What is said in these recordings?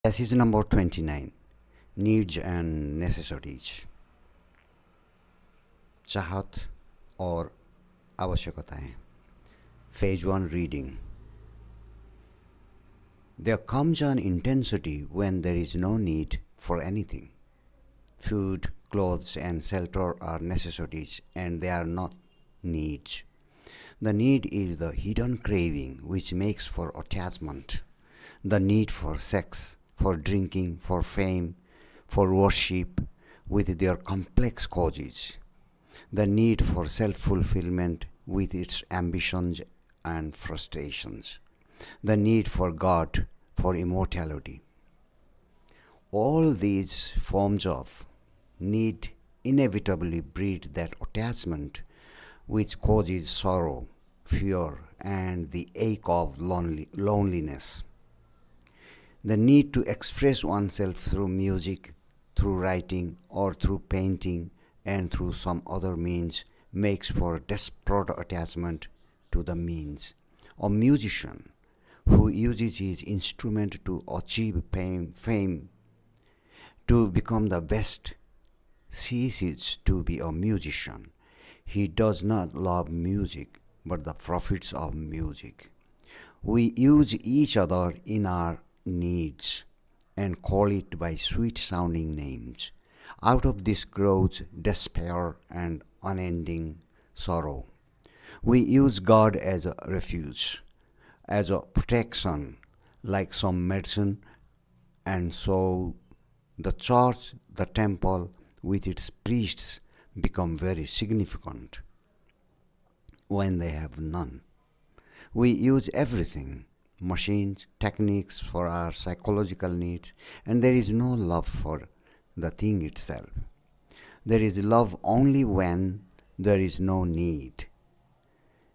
Passage number 29, Needs and Necessities. चाहत और आवश्यकताएं. Phase 1 Reading. There comes an intensity when there is no need for anything. Food, clothes, and shelter are necessities, and they are not needs. The need is the hidden craving which makes for attachment. The need for sex, for drinking, for fame, for worship, with their complex causes. The need for self fulfillment with its ambitions and frustrations. The need for God, for immortality. All these forms of need inevitably breed that attachment which causes sorrow, fear, and the ache of loneliness. The need to express oneself through music, through writing, or through painting, and through some other means makes for desperate attachment to the means. A musician who uses his instrument to achieve fame, to become the best, ceases to be a musician. He does not love music, but the profits of music. We use each other in our needs and call it by sweet sounding names. Out of this grows despair and unending sorrow. We use God as a refuge, as a protection, like some medicine, and so the church, the temple, with its priests, become very significant when they have none. We use everything, machines, techniques for our psychological needs, and there is no love for the thing itself. There is love only when there is no need.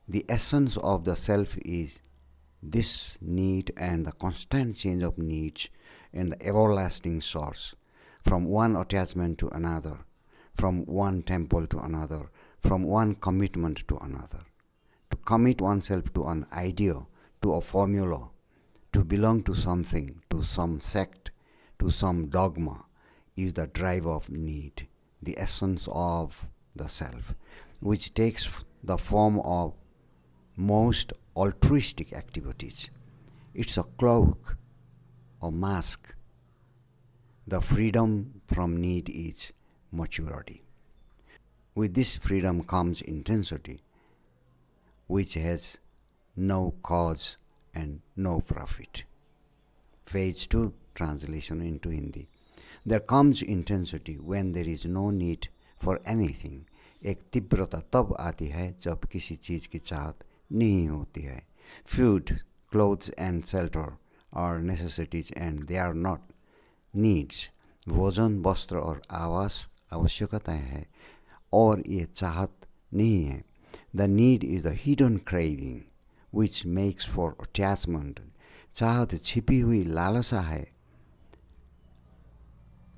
The essence of the self is this need and the constant change of needs and the everlasting source, from one attachment to another, from one temple to another, from one commitment to another. To commit oneself to an idea, to a formula, to belong to something, to some sect, to some dogma, is the drive of need, the essence of the self, which takes the form of most altruistic activities. It's a cloak, a mask. The freedom from need is maturity. With this freedom comes intensity, which has no cause and no profit. Phase 2 Translation into Hindi. There comes intensity when there is no need for anything. एक तीव्रता तब आती है जब किसी चीज़ की चाहत नहीं होती है. Food, clothes and shelter are necessities and they are not needs. भोजन, वस्त्र और आवास आवश्यकताएं हैं और ये चाहत नहीं है. The need is the hidden craving which makes for attachment. चाहत छिपी हुई लालसा है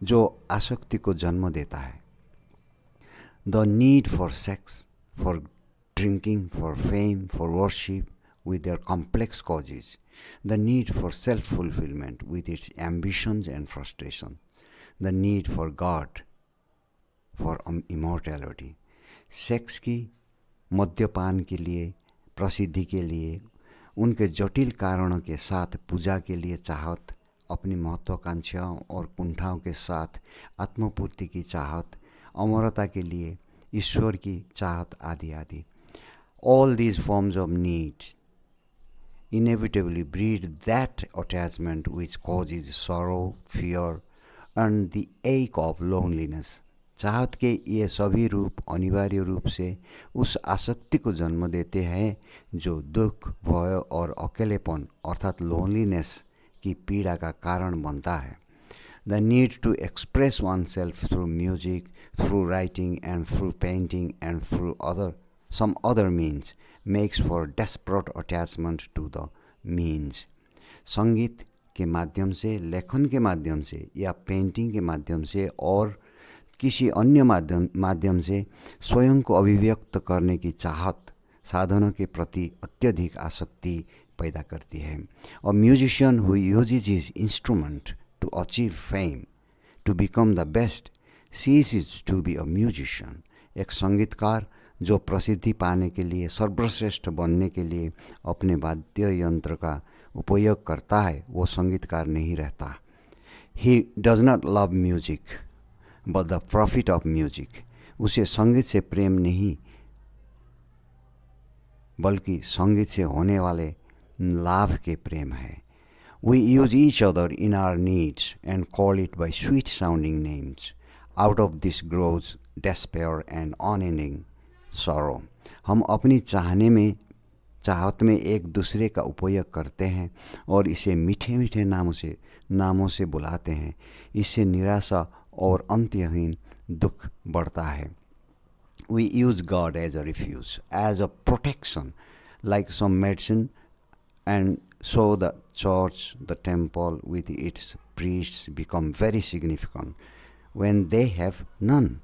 जो आसक्ति को जन्म देता है. The need for sex, for drinking, for fame, for worship, with their complex causes. The need for self-fulfillment with its ambitions and frustration. The need for God, for immortality. Sex की, मद्यपान के लिए, प्रसिद्धि के लिए, उनके जटिल कारणों के साथ पूजा के लिए चाहत, अपनी महत्वाकांक्षाओं और कुंठाओं के साथ आत्मपूर्ति की चाहत, अमरता के लिए ईश्वर की चाहत आदि आदि. All these forms of need inevitably breed that attachment which causes sorrow, fear, and the ache of loneliness. चाहत के ये सभी रूप अनिवार्य रूप से उस आसक्ति को जन्म देते हैं जो दुख, भय और अकेलेपन अर्थात लोनलीनेस की पीड़ा का कारण बनता है. The need to express oneself through music, through writing and through painting and through some other means makes for desperate attachment to the means. संगीत के माध्यम से, लेखन के माध्यम से या पेंटिंग के माध्यम से और किसी अन्य माध्यम से स्वयं को अभिव्यक्त करने की चाहत साधनों के प्रति अत्यधिक आसक्ति पैदा करती है. A musician who uses his instrument to achieve fame, to become the best. She is to be a musician. एक संगीतकार जो प्रसिद्धि पाने के लिए, सर्वश्रेष्ठ बनने के लिए अपने वाद्य यंत्र का उपयोग करता है, वो संगीतकार नहीं रहता. He does not love music, but the profit of music. उसे संगीत से प्रेम नहीं, बल्कि संगीत से होने वाले लाभ के प्रेम है. We use each other in our needs and call it by sweet sounding names. Out of this grows despair and unending sorrow. हम अपनी चाहत में एक दूसरे का उपयोग करते हैं और इसे मीठे मीठे नामों से बुलाते हैं. इससे निराशा और अंतहीन दुख बढ़ता है. We use God as a refuge, as a protection, like some medicine, and so the church, the temple with its priests become very significant when they have none.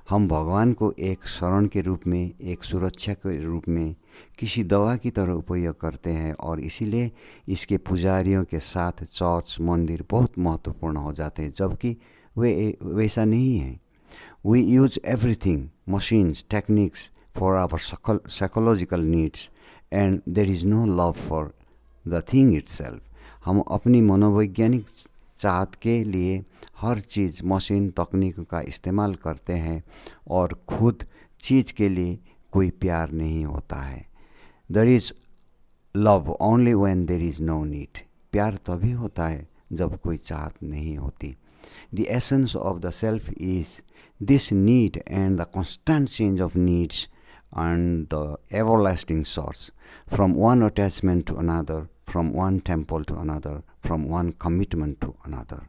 हम भगवान को एक शरण के रूप में, एक सुरक्षा के रूप में, किसी दवा की तरह उपयोग करते हैं और इसीलिए इसके पुजारियों के साथ चर्च, मंदिर बहुत महत्वपूर्ण हो जाते हैं, जबकि वे वैसा नहीं है. We use everything, machines, techniques, for our psychological needs, and there is no love for the thing itself. हम अपनी मनोवैज्ञानिक चाहत के लिए हर चीज़, मशीन, तकनीक का इस्तेमाल करते हैं और खुद चीज़ के लिए कोई प्यार नहीं होता है. There is love only when there is no need. प्यार तभी होता है जब कोई चाहत नहीं होती. The essence of the self is this need and the constant change of needs and the everlasting source, from one attachment to another, from one temple to another, from one commitment to another.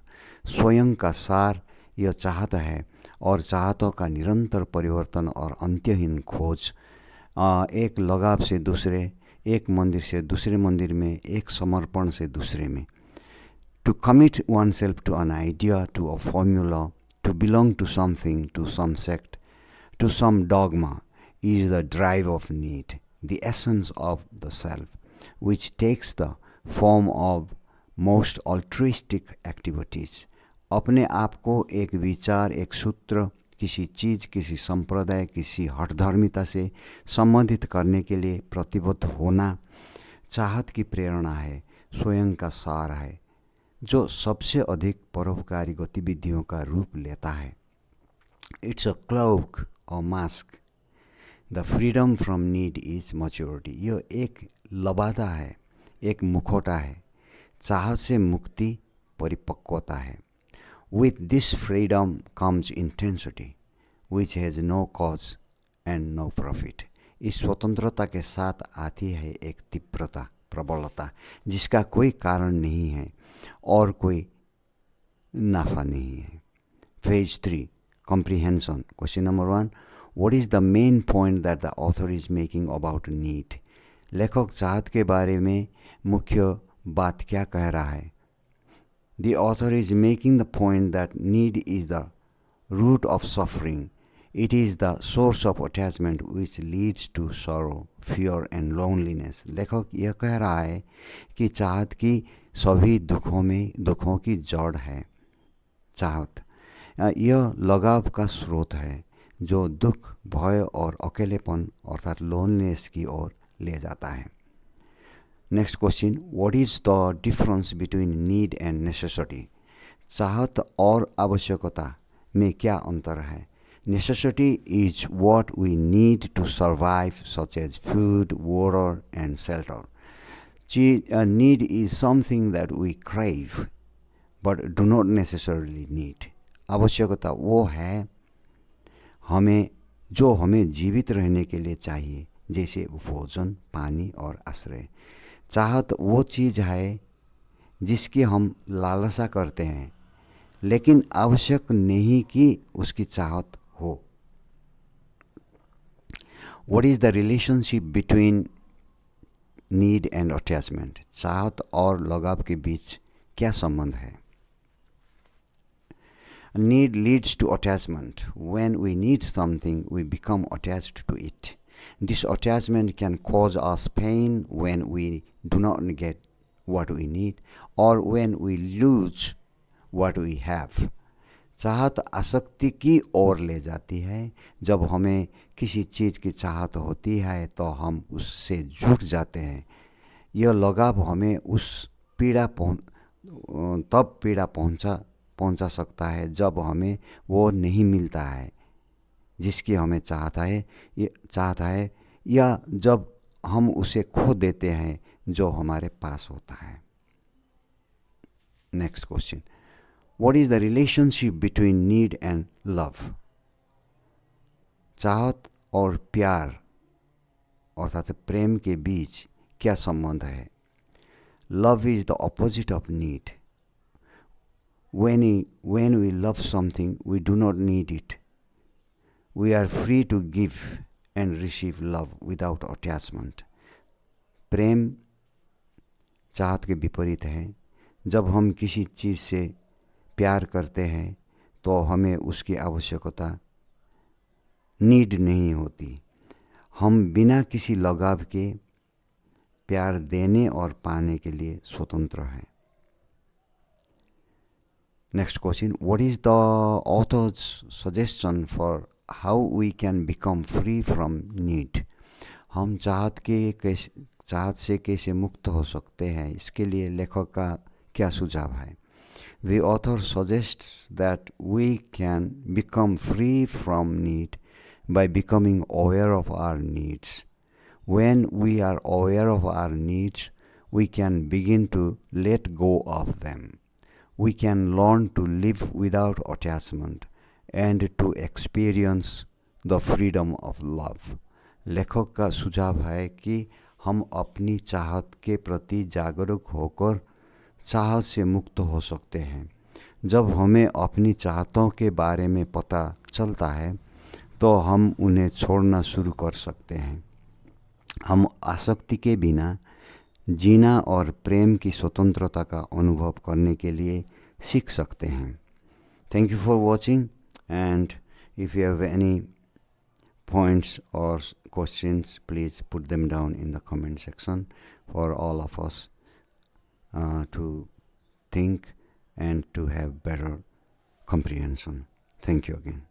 स्वयं का सार यह चाहत है और चाहतों का निरंतर परिवर्तन और अंत्यहीन खोज. एक लगाव से दूसरे, एक मंदिर से दूसरे मंदिर में, एक समर्पण से दूसरे में. To commit oneself to an idea, to a formula, to belong to something, to some sect, to some dogma, is the drive of need, the essence of the self, which takes the form of most altruistic activities. अपने आप को एक विचार, एक सूत्र, किसी चीज़, किसी संप्रदाय, किसी हठधर्मिता से संबंधित करने के लिए प्रतिबद्ध होना चाहत की प्रेरणा है, स्वयं का सार है, जो सबसे अधिक परोपकारी गतिविधियों का रूप लेता है. इट्स अ क्लोक और mask. The freedom from need is maturity. यह एक लबादा है, एक मुखौटा है. चाहत से मुक्ति परिपक्वता है. With this freedom comes intensity which has no cause and no profit. इस स्वतंत्रता के साथ आती है एक तीव्रता, प्रबलता, जिसका कोई कारण नहीं है और कोई नाफा नहीं है. Phase 3, comprehension. Question number 1. What is the main point that the author is making about need? लेखक चाहत के बारे में मुख्य बात क्या कह रहा है? The author is making the point that need is the root of suffering. It is the source of attachment which leads to sorrow, fear and loneliness. लेखक यह कह रहा है कि चाहत की सभी दुखों की जड़ है. चाहत यह लगाव का स्रोत है जो दुख, भय और अकेलेपन अर्थात लोनलेस की ओर ले जाता है. Next question. What is the difference between need and necessity? चाहत और आवश्यकता में क्या अंतर है? Necessity is what we need to survive, such as food, water, and shelter. Need is something that we crave, but do not necessarily need. आवश्यकता वो है जो हमें जीवित रहने के लिए चाहिए, जैसे भोजन, पानी और आश्रय. चाहत वो चीज़ है जिसकी हम लालसा करते हैं, लेकिन आवश्यक नहीं कि उसकी चाहत हो. What is the relationship between need and attachment? चाहत और लगाव के बीच क्या संबंध है? Need leads to attachment. When we need something, we become attached to it. This attachment can cause us pain when we do not get what we need, or when we lose what we have. चाहत आसक्ति की ओर ले जाती है. जब हमें किसी चीज़ की चाहत होती है तो हम उससे जुट जाते हैं. यह लगाव हमें तब पीड़ा पहुंचा सकता है जब हमें वो नहीं मिलता है जिसकी हमें चाहता है, या जब हम उसे खो देते हैं जो हमारे पास होता है. Next question, what is the relationship between need and love? चाहत और प्यार अर्थात प्रेम के बीच क्या संबंध है? Love is the opposite of need. When we love something, we do not need it. We are free to give and receive love without attachment. प्रेम चाहत के विपरीत है. जब हम किसी चीज़ से प्यार करते हैं तो हमें उसकी आवश्यकता नीड नहीं होती. हम बिना किसी लगाव के प्यार देने और पाने के लिए स्वतंत्र हैं. Next question, what is the author's suggestion for how we can become free from need? हम चाहत से कैसे मुक्त हो सकते हैं, इसके लिए लेखक का क्या सुझाव है? The author suggests that we can become free from need by becoming aware of our needs. When we are aware of our needs, we can begin to let go of them. We can learn to live without attachment and to experience the freedom of love. लेखक का सुझाव है कि हम अपनी चाहत के प्रति जागरूक होकर चाहत से मुक्त हो सकते हैं. जब हमें अपनी चाहतों के बारे में पता चलता है तो हम उन्हें छोड़ना शुरू कर सकते हैं. हम आसक्ति के बिना जीना और प्रेम की स्वतंत्रता का अनुभव करने के लिए सीख सकते हैं. Thank you for watching, and if you have any points or questions, please put them down in the comment section for all of us to think and to have better comprehension. Thank you again.